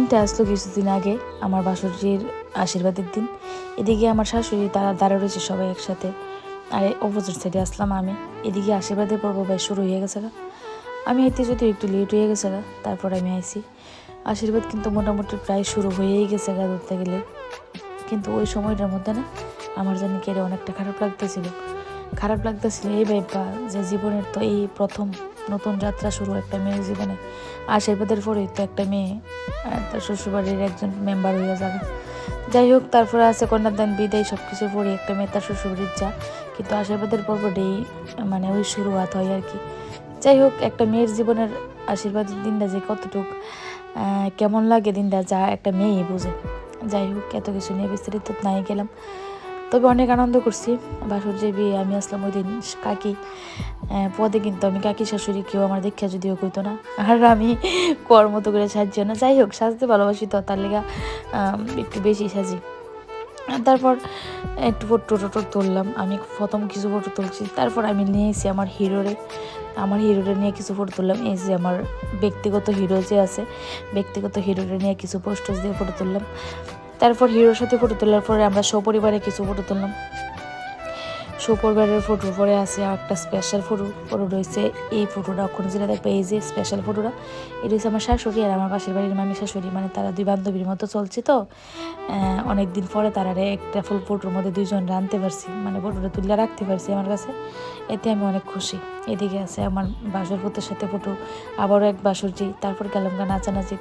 দিনটা আসলো কিছুদিন আগে, আমার বাসুরির আশীর্বাদের দিন। এদিকে আমার শাশুড়ি তারা দাঁড়া রয়েছে সবাই একসাথে, আর অপোজিট সাইডে আসলাম আমি। এদিকে আশীর্বাদের পর্ব ভাই শুরু হয়ে গেছে গা। আমি আইতে যদিও একটু লেট হয়ে গেছে গা, তারপর আমি আইছি। আশীর্বাদ কিন্তু মোটামুটি প্রায় শুরু হয়েই গেছে গা ধরতে গেলে। কিন্তু ওই সময়টার মধ্যে না আমার জানি কেড়ে অনেকটা খারাপ লাগতেছিল এই ব্যাপারটা, যে জীবনের তো এই প্রথম নতুন যাত্রা শুরু একটা মেয়ের জীবনে। আশীর্বাদের পরেই তো একটা মেয়ে তার শ্বশুরবাড়ির একজন মেম্বার হয়ে যাবে। যাই হোক, তারপরে আছে কন্যাদান, বিদায়, সব কিছুর পরে একটা মেয়ে তার শ্বশুরবাড়ির যা। কিন্তু আশীর্বাদের পর্বটাই মানে ওই শুরুয়াত হয় আর কি। যাই হোক, একটা মেয়ের জীবনের আশীর্বাদের দিনটা যে কতটুক কেমন লাগে দিনটা, যা একটা মেয়েই বুঝে। যাই হোক, এত কিছু নিয়ে বিস্তারিত নাই গেলাম, তবে অনেক আনন্দ করছি। বাসুর যে বিয়ে আমি আসলাম ওই দিন, কাকি পদে, কিন্তু আমি কাকি শাশুড়ি কেউ আমার দীক্ষা যদিও কইতো না, আর আমি কর মতো করে সাজছি না। যাই হোক, সাজতে ভালোবাসি তো, তার লেগা একটু বেশি সাজি। তারপর একটু ফটো তুললাম, আমি প্রথম কিছু ফটো তুলছি, তারপর আমি নিয়েছি আমার হিরোরে নিয়ে কিছু ফটো তুললাম। এই যে আমার ব্যক্তিগত হিরো যে আছে, ব্যক্তিগত হিরোরে নিয়ে কিছু পোস্টার দিয়ে ফটো তুললাম। তারপর হিরোর সাথে ফটো তোলার পরে আমরা সপরিবারে কিছু ফটো তুললাম। সপরিবারের ফটোর পরে আছে আর একটা স্পেশাল ফটো রয়েছে। এই ফটোটা ওখানে যেটা দেখবে, এই যে স্পেশাল ফটোটা, এটা হচ্ছে আমার শাশুড়ি আর আমার পাশের বাড়ির মামি শাশুড়ি, মানে তারা দুই বান্ধবীর মতো চলছে তো। অনেক দিন পরে তারা একটা ফুল ফটোর মধ্যে দুইজন আনতে পারছি, মানে ফটোটা তুলে রাখতে পারছি আমার কাছে, এতে আমি অনেক খুশি। এদিকে আছে আমার বাসর পুতের সাথে ফটো, আবারও এক বাসরজি। তারপর গেলাম গা নাচানাচি,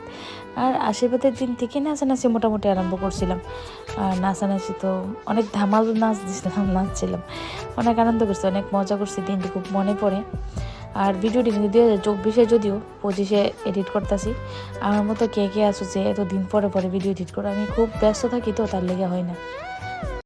আর আশীর্বাদের দিন থেকে নাচানাচি মোটামুটি আরম্ভ করছিলাম। আর নাচানাচি তো অনেক ধামাল নাচছিলাম, অনেক আনন্দ করছি, অনেক মজা করছি, দিনটি খুব মনে পড়ে। আর ভিডিওটি কিন্তু 2024-এ যদিও 25-এ এডিট করতেছি। আমার মতো কে কে আছো যে এত দিন পরে ভিডিও এডিট করো? আমি খুব ব্যস্ত থাকি তো, তার লেগে হয় না।